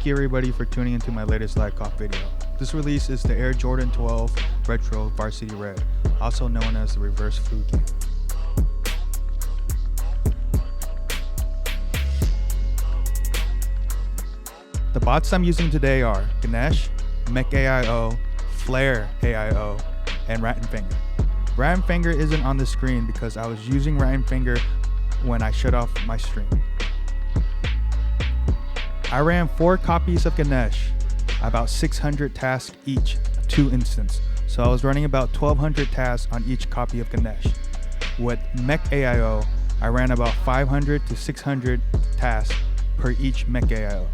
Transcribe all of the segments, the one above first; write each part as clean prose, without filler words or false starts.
Thank you everybody for tuning into my latest live cop video. This release is the Air Jordan 12 Retro Varsity Red, also known as the Reverse Fuji. The bots I'm using today are Ganesh, Mchaio, Flare AIO, and Rattenfinger. Rattenfinger isn't on the screen because I was using Rattenfinger when I shut off my stream. I ran 4 copies of Ganesh, about 600 tasks each, 2 instances. So I was running about 1200 tasks on each copy of Ganesh. With Mchaio, I ran about 500 to 600 tasks per each Mchaio.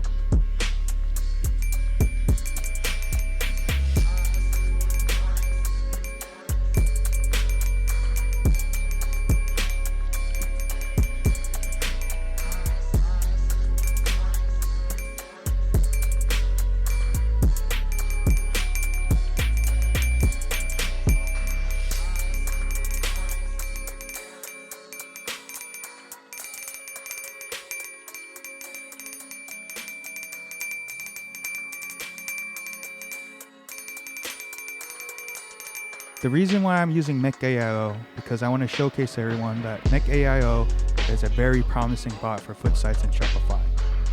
The reason why I'm using Mchaio because I want to showcase to everyone that Mchaio is a very promising bot for foot sites in Shopify.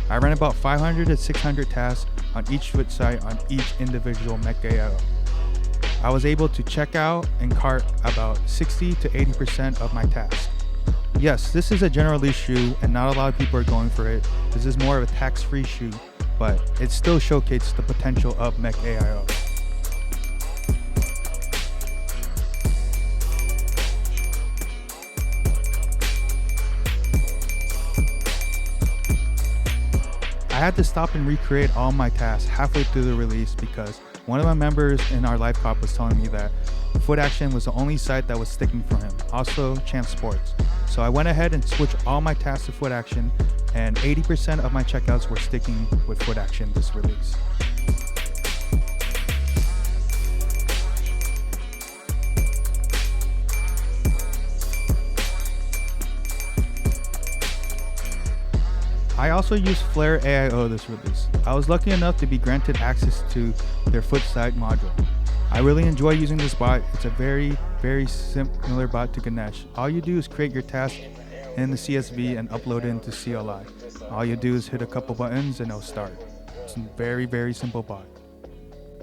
I ran about 500 to 600 tasks on each foot site on each individual Mchaio. I was able to check out and cart about 60 to 80% of my tasks. Yes, this is a general release shoe and not a lot of people are going for it. This is more of a tax-free shoe, but it still showcases the potential of Mchaio. I had to stop and recreate all my tasks halfway through the release because one of my members in our live cop was telling me that Foot Action was the only site that was sticking for him, also Champ Sports. So I went ahead and switched all my tasks to Foot Action, and 80% of my checkouts were sticking with Foot Action this release. I also used Flare AIO this release. I was lucky enough to be granted access to their foot site module. I really enjoy using this bot. It's a very similar bot to Ganesh. All you do is create your task in the CSV and upload it into CLI. All you do is hit a couple buttons and it'll start. It's a very simple bot.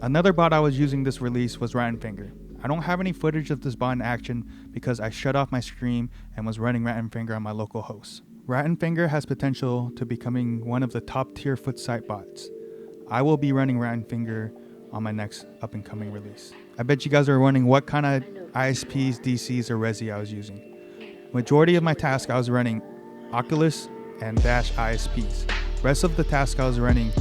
Another bot I was using this release was Rattenfinger. I don't have any footage of this bot in action because I shut off my stream and was running Rattenfinger on my local host. Rattenfinger has potential to becoming one of the top tier foot site bots. I will be running Rattenfinger on my next up and coming release. I bet you guys are wondering what kind of ISPs, DCs, or Resi I was using. Majority of my tasks I was running Oculus and Dash ISPs. Rest of the tasks I was running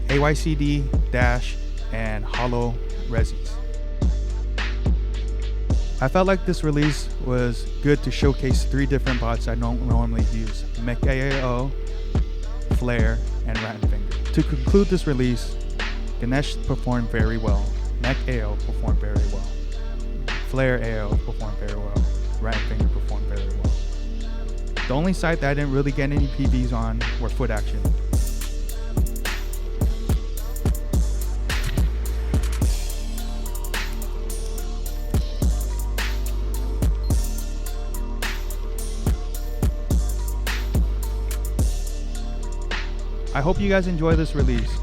AYCD, Dash, and Hollow Resis. I felt like this release was good to showcase 3 different bots I don't normally use: Mchaio, Flare, and Rattenfinger. To conclude this release, Ganesh performed very well, Mchaio performed very well, Flare AO performed very well, Rattenfinger performed very well. The only site that I didn't really get any PVs on were Foot Action. I hope you guys enjoy this release.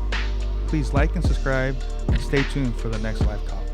Please like and subscribe and stay tuned for the next live call.